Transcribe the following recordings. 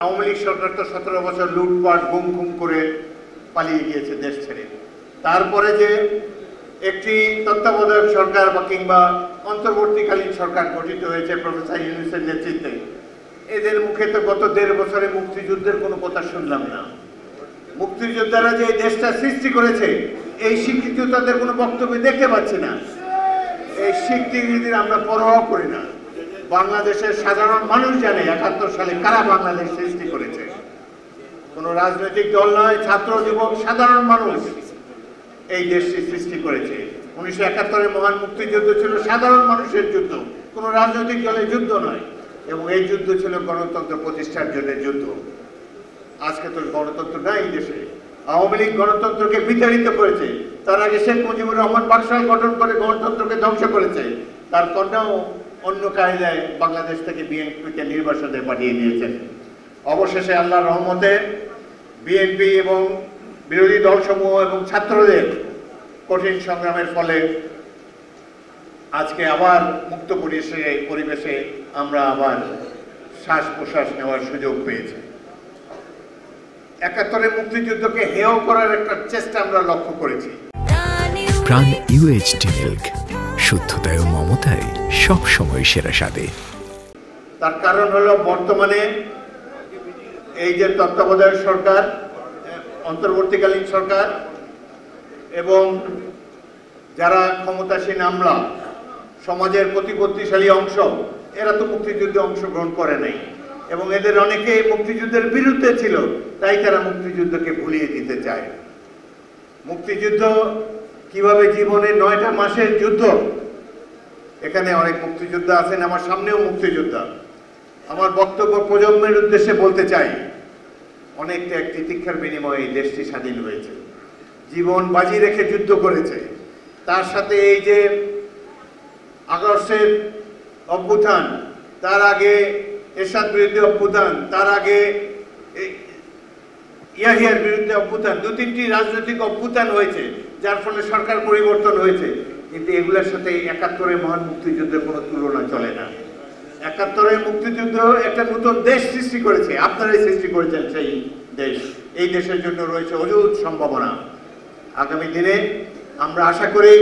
আওয়ামী লীগ সরকার তো 17 বছর লুটপাট গুম খুম করে পালিয়ে গিয়েছে দেশ ছেড়ে। তারপরে যে একটি তত্ত্বাবধায়ক সরকার বা কিংবা অন্তর্বর্তীকালীন সরকার গঠিত হয়েছে প্রফেসর ইউনূসের নেতৃত্বে, এদের মুখে তো গত 1.5 বছরে মুক্তিযুদ্ধের কোনো কথা শুনলাম না। মুক্তিযোদ্ধারা যে দেশটা সৃষ্টি করেছে এই স্বীকৃতি তাদের কোনো বক্তব্যে দেখতে পাচ্ছি না। এই স্বীকৃতির আমরা পরোয়া করি না। বাংলাদেশের সাধারণ মানুষ জানে 71 সালে কারা বাংলাদেশ সৃষ্টি করেছে। কোনো রাজনৈতিক দল নয়, ছাত্র যুবক সাধারণ মানুষ এই দেশটি সৃষ্টি করেছে। 1971-এর মহান মুক্তিযুদ্ধ ছিল সাধারণ মানুষের যুদ্ধ, কোনো রাজনৈতিক দলের যুদ্ধ নয়। এবং এই যুদ্ধ ছিল গণতন্ত্র প্রতিষ্ঠার জন্য যুদ্ধ। আজকে তো গণতন্ত্র নাই এই দেশে। আওয়ামী লীগ গণতন্ত্রকে বিতাড়িত করেছে। তার আগে শেখ মুজিবুর রহমান বাকশাল গঠন করে গণতন্ত্রকে ধ্বংস করেছে। তার কন্যাও অন্য কায়দায় বাংলাদেশ থেকে বিএনপিকে নির্বাসনে পাঠিয়ে দিয়েছেন। অবশেষে আল্লাহর রহমতে বিএনপি এবং বিরোধী দলসমূহ এবং ছাত্রদের কঠিন সংগ্রামের ফলে আজকে আবার মুক্ত পরিবেশে আমরা আবার শ্বাস প্রশ্বাস নেওয়ার সুযোগ পেয়েছি। 71-এর মুক্তিযুদ্ধকে হেয় করার একটা চেষ্টা আমরা লক্ষ্য করেছি। প্রাণ ইউএইচটি মিল্ক, শুদ্ধতায় ও মমতায় সব সময় সেরা স্বাদে। তার কারণ হলো বর্তমানে এই যে তত্ত্বাবধায়ক সরকার, অন্তর্বর্তীকালীন সরকার এবং যারা ক্ষমতাসীন আমলা, সমাজের প্রতিপত্তিশালী অংশ, এরা তো মুক্তিযুদ্ধে অংশগ্রহণ করে নাই এবং এদের অনেকে মুক্তিযুদ্ধের বিরুদ্ধে ছিল, তাই তারা মুক্তিযুদ্ধকে ভুলিয়ে দিতে চায়। মুক্তিযুদ্ধ কিভাবে জীবনে 9টা মাসের যুদ্ধ। এখানে অনেক মুক্তিযোদ্ধা আছেন, আমার সামনেও মুক্তিযোদ্ধা। আমার বক্তব্য প্রজন্মের উদ্দেশ্যে বলতে চাই, অনেক ত্যাগ তিতিক্ষার বিনিময়ে এই দেশটি স্বাধীন হয়েছে। জীবন বাজি রেখে যুদ্ধ করেছে। তার সাথে এই যে আগস্টের অভ্যুত্থান, তার আগে এরশাদ বিরুদ্ধে অভ্যুত্থান, তার আগে ইয়াহিয়ার বিরুদ্ধে অভ্যুত্থান, 2-3টি রাজনৈতিক অভ্যুত্থান হয়েছে, যার ফলে সরকার পরিবর্তন হয়েছে। কিন্তু এগুলোর সাথে 71-এর মহান মুক্তিযুদ্ধের কোনো তুলনা চলে না। 71-এর মুক্তিযুদ্ধ একটা নতুন দেশ সৃষ্টি করেছে, আপনারাই সৃষ্টি করেছেন সেই দেশ। এই দেশের জন্য রয়েছে অযুত সম্ভাবনা। আগামী দিনে আমরা আশা করি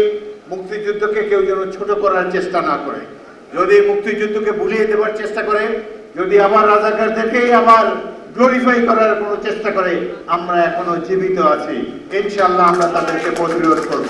মুক্তিযুদ্ধকে কেউ যেন ছোট করার চেষ্টা না করে। যদি মুক্তিযুদ্ধকে ভুলিয়ে দেওয়ার চেষ্টা করে, যদি আবার রাজাকারদেরকেই আবার গ্লোরিফাই করার কোনো চেষ্টা করে, আমরা এখনো জীবিত আছি। ইনশাআল্লাহ আমরা তাদেরকে প্রতিরোধ করব।